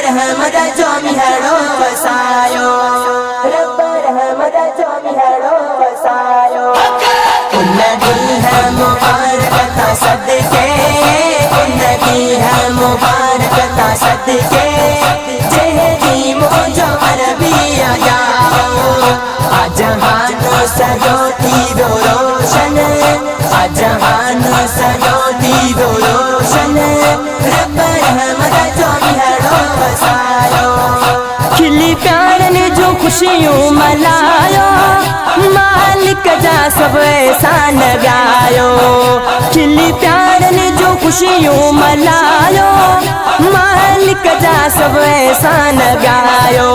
रहमत जो मिहड़ो वसायो, रब रहमत जो मिहड़ो वसायो। उन्नती है मुबारकता सदके, उन्नती है मुबारकता सदके, जेदी मुझो अरबिया जाओ। आजहान सजोती दो रोशन, आजहान सजोती दो रोशन, रब रहमत जो मिहड़ो वसायो। खिली प्यार ने जो खुशियों मलायो, मालिक जा सब एहसान गायो। खिली प्यार ने जो खुशियों मलायो, मालिक जा सब एहसान गायो।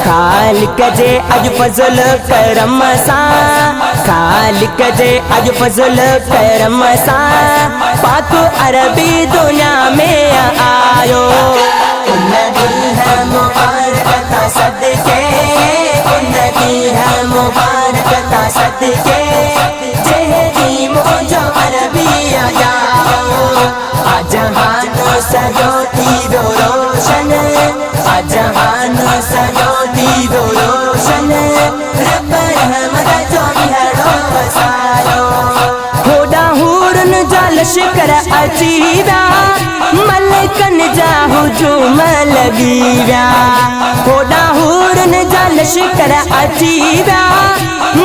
खालिक जे अज फजल करम सा, खालिक जे अज फजल करम सा, पाक अरबी दुनिया में आयो। उन्नती है मुबारकता सदके, उन्नती है मुबारकता सदके, जेदी मुझो अरबिया जाओ। आजहान सजोती दो रोशन, आजहान सजोती दो रोशन, रब रहमत जो मिहड़ो वसायो। होदा हुरन जा लश्कर अचीव्या, मलकन जा हुजूम लॻीव्या। होदा हुरन जा लश्कर अचीव्या,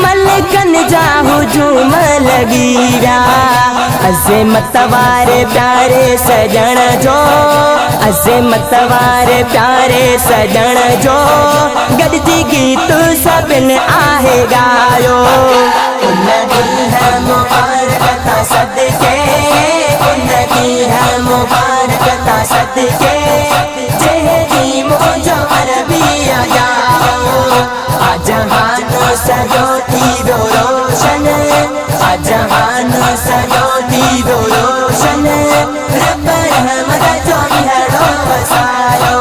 मलकन जा हुजूम लॻीव्या। अज़मत वारे प्यारे सजण जो, अज़मत वारे प्यारे सजण जो, गॾिजी गीत सभिनि आहे गायो। उन्नती है मुबारकता सदके, उन्नती है मुबारकता सदके, जेदी मुझो अरबिया जाओ। आजहान सजोती दो रोशन, आजहान सजोती दो रोशन, रब रहमत जो मिहड़ो वसायो।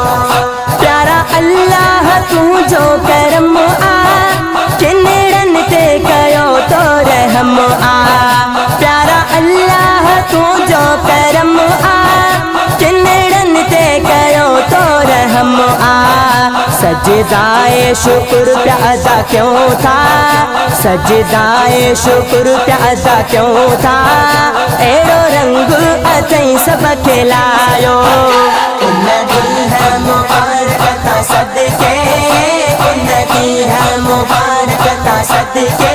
प्यारा अल्लाह तू जो करम आ, किनड़न ते कयो तो रहम आ। प्यारा अल्लाह तू जो करम आ, किनड़न ते कयो तो रहम आ। सजदाए शुक्र प्यादा क्यों था, सजदाए शुक्र प्यादा क्यों था, एड़ो रंग अथई सब खिलायो। उन्नती है मुबारकता सदके, उन्नती है मुबारकता सदके,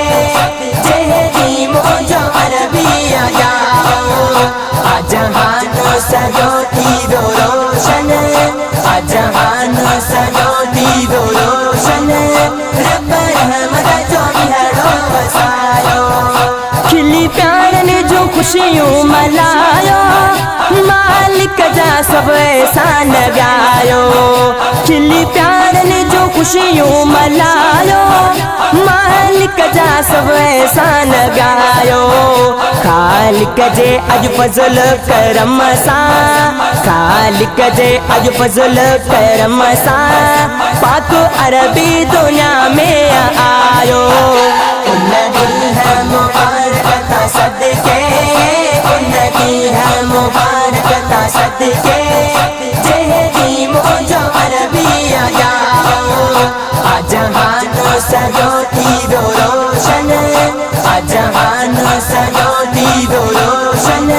जेदी मुझो अरबिया जाओ। आजहान सजोती दो रोशन, आजहान सजोती दो रोशन, रब रहमत जो मिहड़ो वसायो। खिली प्यार ने जो खुशियों मलायो, मालिक जा सब एहसान गायो। खिली प्यार ने जो खुशियों मलायो, मालिक जा सब एहसान गायो। खालिक जे अज फजल करम सा, खालिक जे अज फजल करम सा, पाक अरबी दुनिया में आयो। उन्नती है मुबारकता सदके, उन्नती है मुबारकता सदके, जेदी मुझो अरबिया जाओ। आजहान सजोती दो रोशन, आजहान सजोती दो रोशन,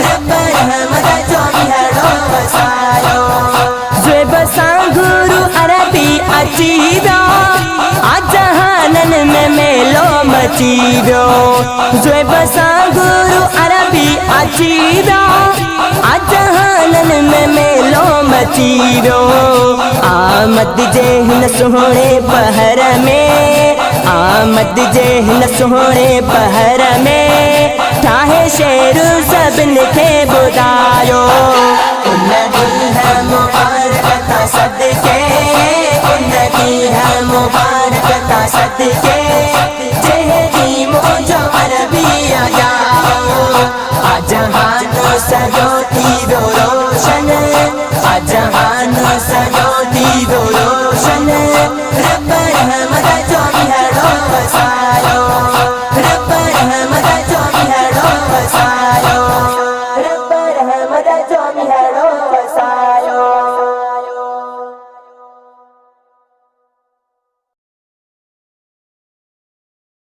रब रहमत जो मिहड़ो वसायो। ज़ेब सां गुरु अरबी अची वियो, आजहानन में मेलो मची वियो। ज़ेब सां गुरु अरबी अची वियो, आजहानन में मेलो मची वियो। आमद जे हिन सुहिणे पहर में, आमद जे हिन सुहिणे पहर में, ठाहे शेर सभिनि खे ॿुधायो। उन्नती है मुबारकता सदके, उन्नती है मुबारकता सदके,